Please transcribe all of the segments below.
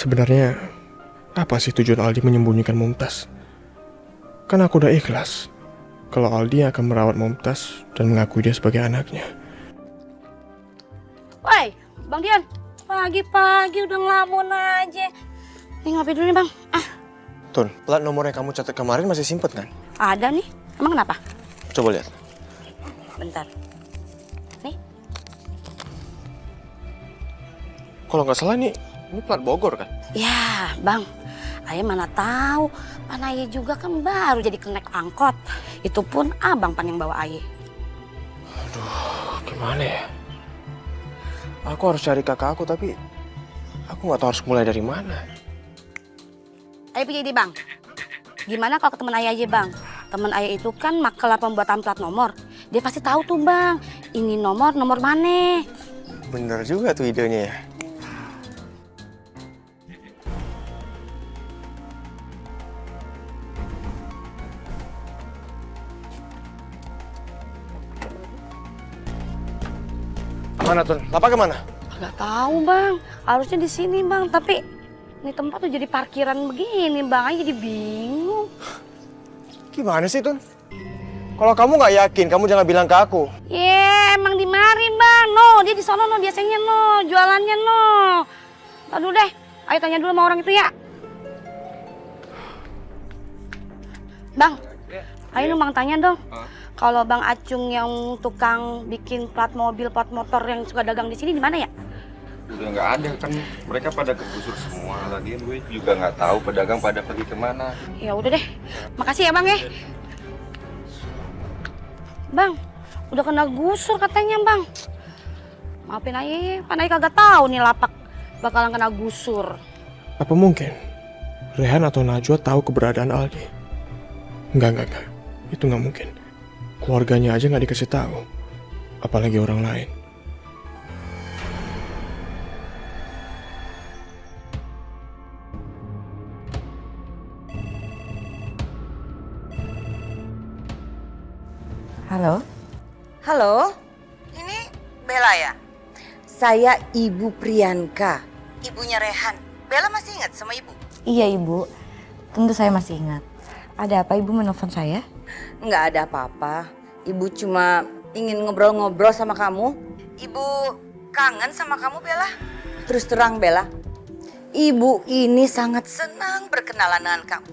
Sebenarnya, apa sih tujuan Aldi menyembunyikan Mumtaz? Kan aku udah ikhlas kalau Aldi akan merawat Mumtaz dan mengakui dia sebagai anaknya. Woi, Bang Dian, pagi-pagi udah ngelamun aja. Nih ngopi dulu nih Bang. Tun, plat nomor yang kamu catat kemarin masih simpen kan? Ada nih, emang kenapa? Coba lihat. Bentar. Nih, Kalau nggak salah ini plat Bogor kan? ya Bang, Ayah mana tahu. Pan Ayah juga kan baru jadi kenek angkot. Itu pun Abang Pan yang bawa Ayah. Gimana ya? Aku harus cari kakak aku tapi aku nggak tahu harus mulai dari mana. Ayah punya ide Bang. Gimana kalau ke temen Ayah aja Bang? Temen Ayah itu kan makelar pembuatan plat nomor. Dia pasti tahu tuh Bang, ini nomor mana. Bener juga tuh idenya ya. Mana Tun? Lapak kemana? Gak tahu Bang, harusnya di sini Bang. Tapi ini tempat tuh jadi parkiran begini Bang, Ayah jadi bingung. Gimana sih Tun? Kalau kamu nggak yakin, kamu jangan bilang ke aku. Emang di mari Bang. No, dia di sono no, biasanya no, jualannya no. Aduh deh, ayo tanya dulu sama orang itu ya. Bang, ayo lu Bang tanya dong. Kalau Bang Acung yang tukang bikin plat mobil, plat motor yang suka dagang di sini di mana ya? Udah nggak ada kan, mereka pada kegusur semua. Lagian gue juga nggak tahu pedagang pada pergi kemana. Ya udah deh, makasih ya Bang ya. Bang, udah kena gusur katanya Bang. Maafin aja ya, Pan Ayah kagak tahu nih lapak bakalan kena gusur. Apa mungkin Rehan atau Najwa tahu keberadaan Aldi? Enggak. Itu nggak mungkin. Keluarganya aja nggak dikasih tahu, apalagi orang lain. Halo? Halo, ini Bella ya? Saya Ibu Priyanka, ibunya Rehan. Bella masih ingat sama ibu? Iya Ibu, tentu saya masih ingat. Ada apa Ibu menelpon saya? Nggak ada apa-apa. Ibu cuma ingin ngobrol-ngobrol sama kamu. Ibu kangen sama kamu Bella. Terus terang Bella, ibu ini sangat senang berkenalan dengan kamu.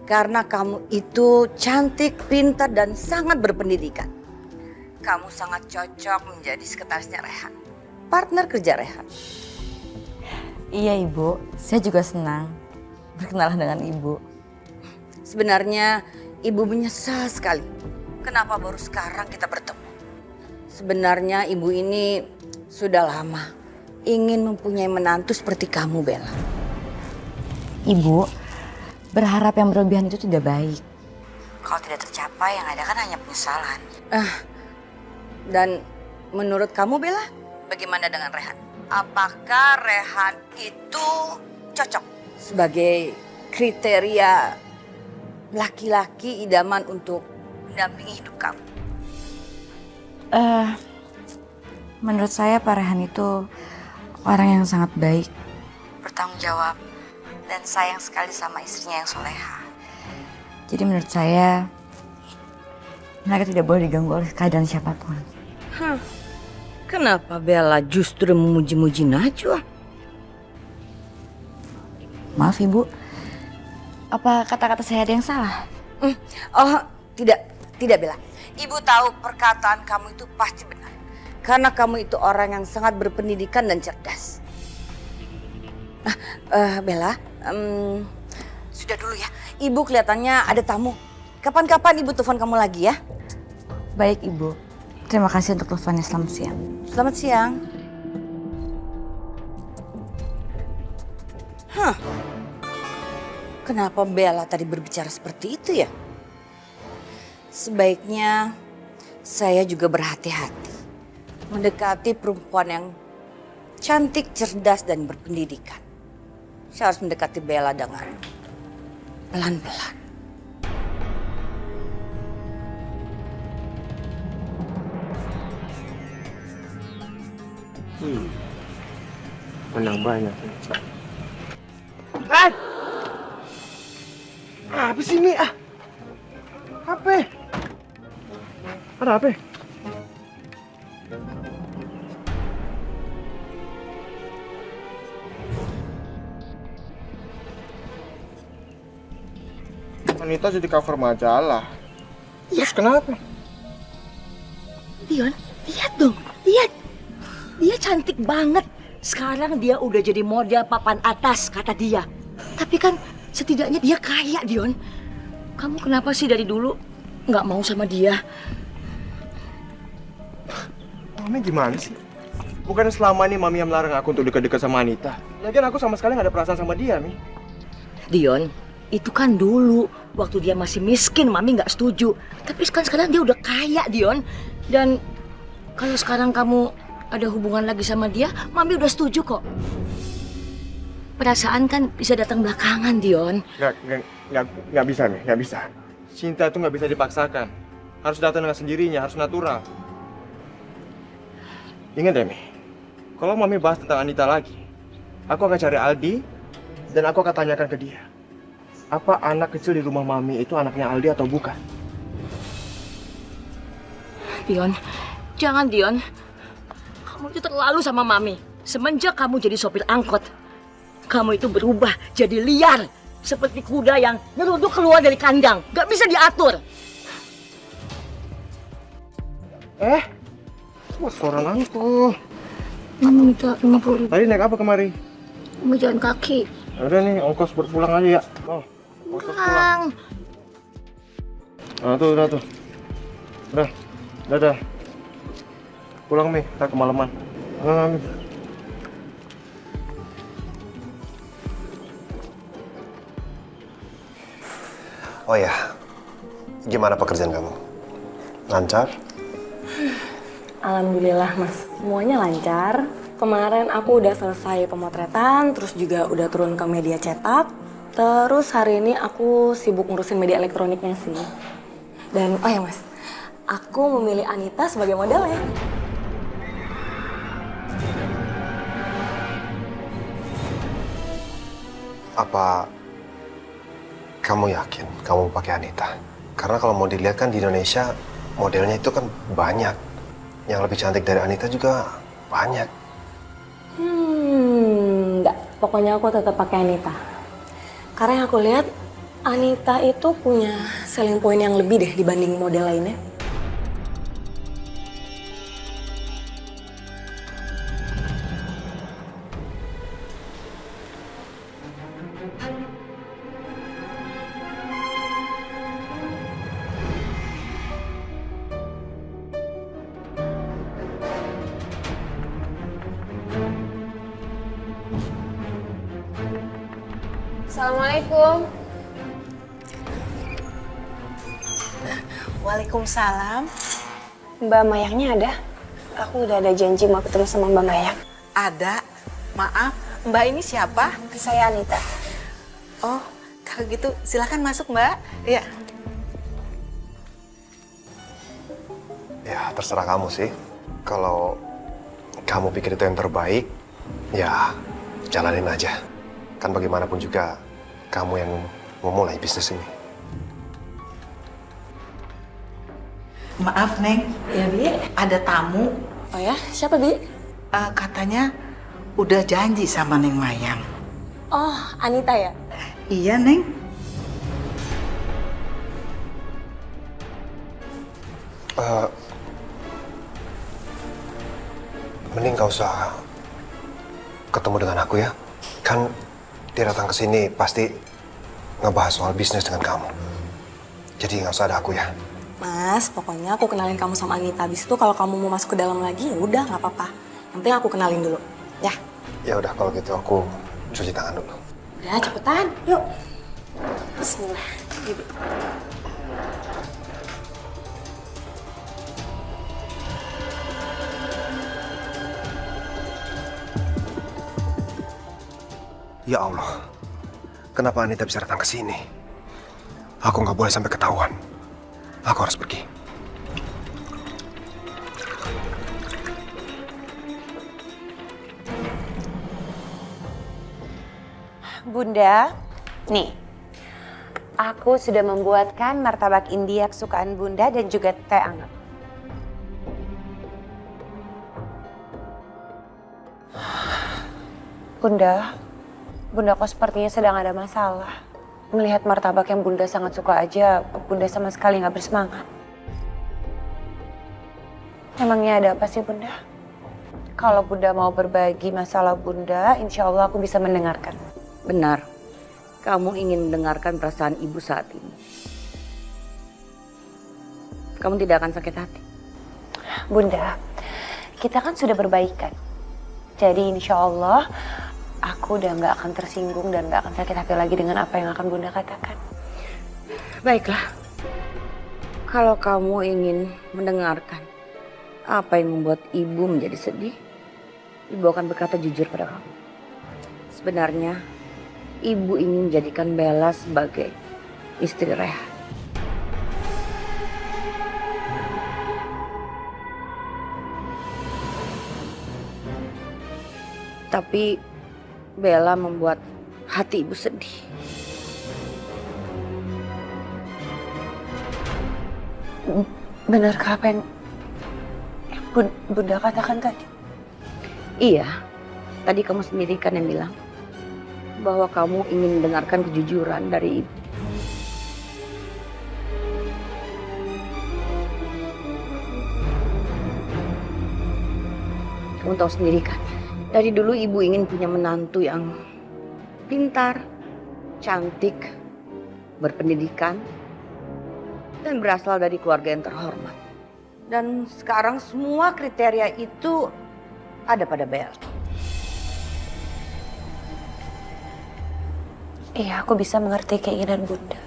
Karena kamu itu cantik, pintar, dan sangat berpendidikan. Kamu sangat cocok menjadi sekretarisnya Rehan. Partner kerja Rehan. Iya Ibu, saya juga senang berkenalan dengan Ibu. Sebenarnya ibu menyesal sekali. Kenapa baru sekarang kita bertemu? Sebenarnya ibu ini sudah lama ingin mempunyai menantu seperti kamu Bella. Ibu, berharap yang berlebihan itu tidak baik. Kalau tidak tercapai yang ada kan hanya penyesalan. Dan menurut kamu Bella, bagaimana dengan Rehan? Apakah Rehan itu cocok sebagai kriteria laki-laki idaman untuk mendampingi hidup kamu? Menurut saya Pak Rehan itu orang yang sangat baik, Bertanggung jawab dan sayang sekali sama istrinya yang soleha. jadi menurut saya mereka tidak boleh diganggu oleh keadaan siapapun. Kenapa Bella justru memuji-muji Najwa? Maaf Ibu, apa kata-kata saya ada yang salah? Oh, tidak Bella. Ibu tahu perkataan kamu itu pasti benar. Karena kamu itu orang yang sangat berpendidikan dan cerdas. Bella, sudah dulu ya. Ibu kelihatannya ada tamu. Kapan-kapan Ibu telepon kamu lagi ya. Baik Ibu, terima kasih untuk teleponnya. Selamat siang. Selamat siang. Kenapa Bella tadi berbicara seperti itu ya? Sebaiknya saya juga berhati-hati mendekati perempuan yang cantik, cerdas, dan berpendidikan. Saya harus mendekati Bella dengan pelan-pelan. Menang banyak. Apa sih Mi? Apa? Ada apa? Anita jadi cover majalah. Terus kenapa? Dion, lihat dong, lihat. Dia cantik banget. Sekarang dia udah jadi model papan atas, kata dia. Tapi kan setidaknya dia kaya, Dion. Kamu kenapa sih dari dulu nggak mau sama dia? Mami gimana sih? Bukan selama ini Mami yang melarang aku untuk dekat-dekat sama Anita. Lagian aku sama sekali nggak ada perasaan sama dia, Mi. Dion, itu kan dulu waktu dia masih miskin, Mami nggak setuju. Tapi kan sekarang dia udah kaya, Dion. Dan kalau sekarang kamu ada hubungan lagi sama dia, Mami udah setuju kok. Perasaan kan bisa datang belakangan, Dion. Nggak bisa, Mi. Nggak bisa. Cinta itu nggak bisa dipaksakan. Harus datang dengan sendirinya, harus natural. Ingat deh, Mi. Kalau Mami bahas tentang Anita lagi, aku akan cari Aldi dan aku akan tanyakan ke dia. Apa anak kecil di rumah Mami itu anaknya Aldi atau bukan? Dion, jangan Dion. Kamu itu terlalu sama Mami. Semenjak kamu jadi sopir angkot, kamu itu berubah jadi liar. Seperti kuda yang nyeruduk keluar dari kandang. Gak bisa diatur. Wah, suara aku. Mami minta 50.000. Tadi naik apa kemari? Mau jalan kaki. Udah nih, ongkos berpulang aja ya. Oh, ongkos pulang. Nah, tuh, udah tuh. Udah, dadah. Pulang, Mi. Ntar kemalaman. Mi. Oh ya, gimana pekerjaan kamu? Lancar? Alhamdulillah Mas, semuanya lancar. Kemarin aku udah selesai pemotretan, terus juga udah turun ke media cetak. Terus hari ini aku sibuk ngurusin media elektroniknya sih. Dan oh ya Mas, aku memilih Anita sebagai modelnya. Apa kamu yakin kamu pakai Anita? Karena kalau mau dilihat kan di Indonesia modelnya itu kan banyak. Yang lebih cantik dari Anita juga banyak. Enggak, pokoknya aku tetap pakai Anita. Karena yang aku lihat Anita itu punya selling point yang lebih deh dibanding model lainnya. Assalamualaikum. Waalaikumsalam. Mbak Mayangnya ada? Aku udah ada janji mau ketemu sama Mbak Mayang. Ada. Maaf, Mbak ini siapa? Saya Anita. Oh, kalau gitu silakan masuk, Mbak. Iya. Ya, terserah kamu sih. Kalau kamu pikir itu yang terbaik, ya jalanin aja. Kan bagaimanapun juga kamu yang memulai bisnis ini. Maaf, Neng. Ya Bi? Ada tamu. Oh ya, siapa Bi? Katanya udah janji sama Neng Mayang. Oh, Anita ya? Iya, Neng. Mending gak usah ketemu dengan aku ya. Kan dia datang ke sini pasti ngebahas soal bisnis dengan kamu. Jadi nggak usah ada aku ya. Mas, pokoknya aku kenalin kamu sama Anita. Habis itu kalau kamu mau masuk ke dalam lagi, ya udah nggak apa-apa. Yang penting aku kenalin dulu, ya. Ya udah kalau gitu aku cuci tangan dulu. Ya cepetan, yuk. Bismillah. Bibi. Ya Allah, kenapa Anita bisa datang ke sini? Aku nggak boleh sampai ketahuan. Aku harus pergi. Bunda, nih, Aku sudah membuatkan martabak India kesukaan Bunda dan juga teh anget. Bunda kok sepertinya sedang ada masalah. Melihat martabak yang Bunda sangat suka aja, Bunda sama sekali nggak bersemangat. Emangnya ada apa sih Bunda? Kalau Bunda mau berbagi masalah Bunda, insya Allah aku bisa mendengarkan. Benar, kamu ingin mendengarkan perasaan ibu saat ini. Kamu tidak akan sakit hati. Bunda, kita kan sudah berbaikan. Jadi insya Allah aku udah nggak akan tersinggung dan nggak akan sakit hati lagi dengan apa yang akan Bunda katakan. Baiklah, kalau kamu ingin mendengarkan apa yang membuat ibu menjadi sedih, ibu akan berkata jujur pada kamu. Sebenarnya, ibu ingin menjadikan Bella sebagai istri Rehan. Tapi Bella membuat hati ibu sedih. Benarkah apa yang Bunda katakan tadi? Iya, tadi kamu sendiri kan yang bilang bahwa kamu ingin mendengarkan kejujuran dari ibu. Kamu tahu sendiri kan, dari dulu ibu ingin punya menantu yang pintar, cantik, berpendidikan, dan berasal dari keluarga yang terhormat. Dan sekarang semua kriteria itu ada pada Bella. Iya, aku bisa mengerti keinginan Bunda.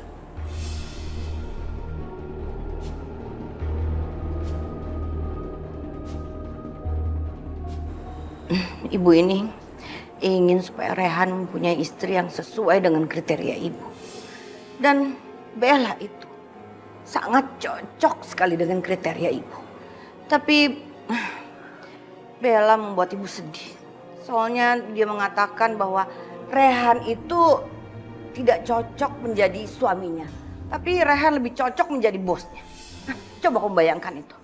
Ibu ini ingin supaya Rehan mempunyai istri yang sesuai dengan kriteria ibu. Dan Bella itu sangat cocok sekali dengan kriteria ibu. Tapi Bella membuat ibu sedih. Soalnya dia mengatakan bahwa Rehan itu tidak cocok menjadi suaminya. Tapi Rehan lebih cocok menjadi bosnya. Nah, coba kamu bayangkan itu.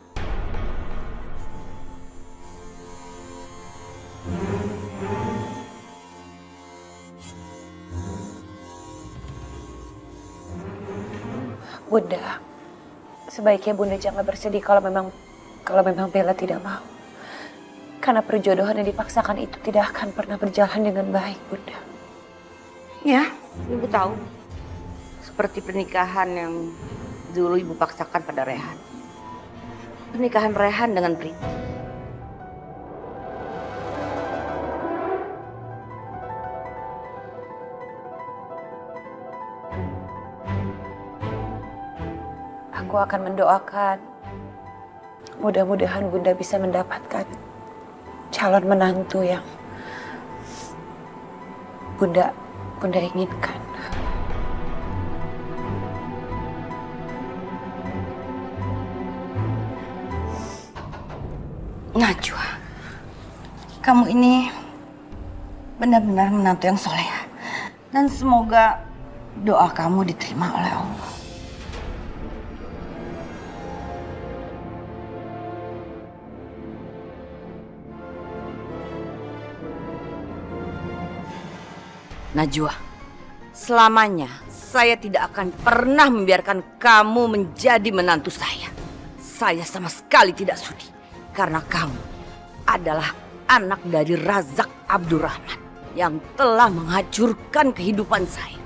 Bunda, sebaiknya Bunda jangan bersedih kalau memang Bella tidak mau. Karena perjodohan yang dipaksakan itu tidak akan pernah berjalan dengan baik, Bunda. Ya, ibu tahu. Seperti pernikahan yang dulu ibu paksakan pada Rehan. Pernikahan Rehan dengan Priti. Aku akan mendoakan. Mudah-mudahan Bunda bisa mendapatkan calon menantu yang Bunda inginkan. Najwa, kamu ini benar-benar menantu yang soleha. Dan semoga doa kamu diterima oleh Allah. Najwa, selamanya saya tidak akan pernah membiarkan kamu menjadi menantu saya. Saya sama sekali tidak sudi. Karena kamu adalah anak dari Razak Abdurrahman yang telah menghancurkan kehidupan saya.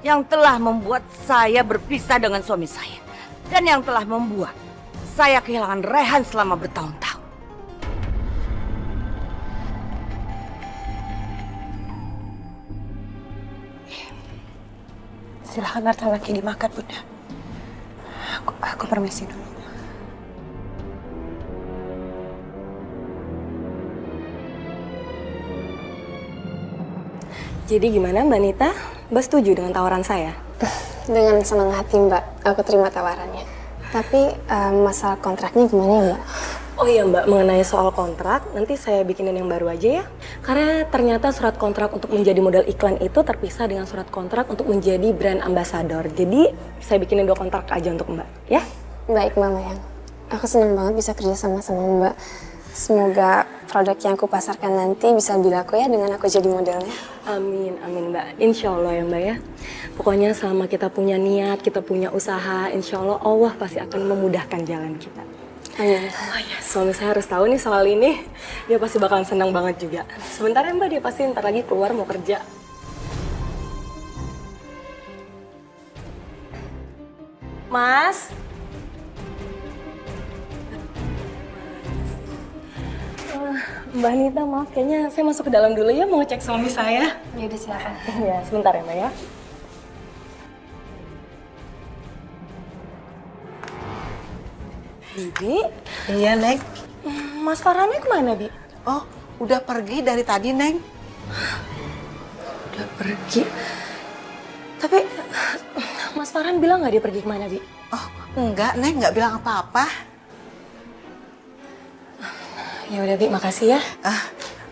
Yang telah membuat saya berpisah dengan suami saya. Dan yang telah membuat saya kehilangan Rehan selama bertahun-tahun. Silahkan martabaknya dimakan, Bunda. Aku permisi dulu. Jadi gimana Mbak Nita? Mbak setuju dengan tawaran saya? Dengan senang hati, Mbak. Aku terima tawarannya. Tapi masalah kontraknya gimana ya, Mbak? Oh iya Mbak, mengenai soal kontrak, nanti saya bikinin yang baru aja ya. Karena ternyata surat kontrak untuk menjadi model iklan itu terpisah dengan surat kontrak untuk menjadi brand ambassador. Jadi saya bikinin 2 kontrak aja untuk Mbak, ya? Baik Mama yang, aku senang banget bisa kerja sama Mbak. Semoga produk yang aku pasarkan nanti bisa lebih laku ya dengan aku jadi modelnya. Amin, amin Mbak. Insya Allah ya Mbak ya. Pokoknya selama kita punya niat, kita punya usaha, insya Allah pasti akan memudahkan jalan kita. Amin. Oh ya, suami saya harus tahu nih soal ini. Dia pasti bakalan senang banget juga. Sebentar ya Mbak, dia pasti ntar lagi keluar mau kerja. Mas? Mbak Anita, maaf kayaknya saya masuk ke dalam dulu ya, mau ngecek suami saya. Ya udah silakan. Ya, sebentar ya Mbak ya. Bibi? Iya, Neng. Mas Farhannya kemana, Bi? Oh, udah pergi dari tadi, Neng. Udah pergi. Tapi Mas Farhan bilang nggak dia pergi kemana, Bi? Oh, enggak, Neng. Nggak bilang apa-apa. Ya udah, Bi, makasih ya.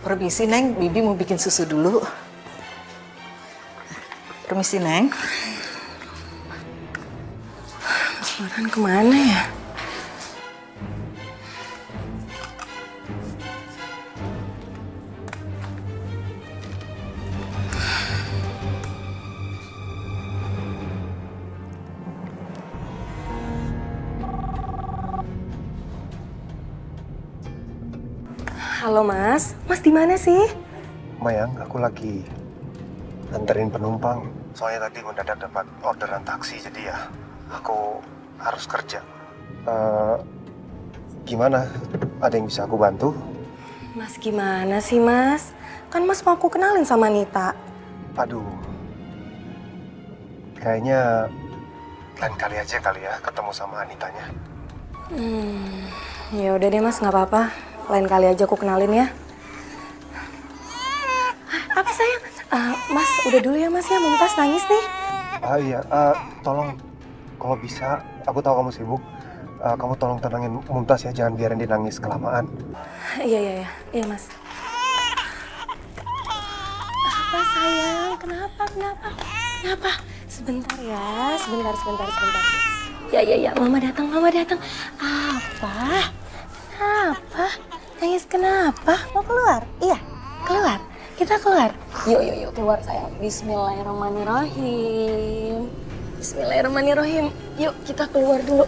Permisi, Neng. Bibi mau bikin susu dulu. Permisi, Neng. Mas Farhan kemana ya? Halo Mas, Mas di mana sih? Mayang, aku lagi anterin penumpang. Soalnya tadi mendadak dapat orderan taksi, jadi ya aku harus kerja. Gimana? Ada yang bisa aku bantu? Mas gimana sih Mas? Kan Mas mau aku kenalin sama Nita. Aduh, kayaknya lain kali aja kali ya ketemu sama Anitanya. Ya udah deh Mas, nggak apa-apa. Lain kali aja aku kenalin ya. Apa sayang? Mas udah dulu ya Mas ya, Mumtaz nangis nih. Iya, tolong kalau bisa, aku tahu kamu sibuk. Kamu tolong tenangin Mumtaz ya, jangan biarin dia nangis kelamaan. Iya Mas. Apa sayang? Kenapa? Sebentar ya, sebentar. Ya, Mama datang. Apa? Kenapa? Nangis kenapa? Mau keluar? Iya, keluar. Kita keluar. Yuk, keluar sayang. Bismillahirrahmanirrahim. Yuk, kita keluar dulu.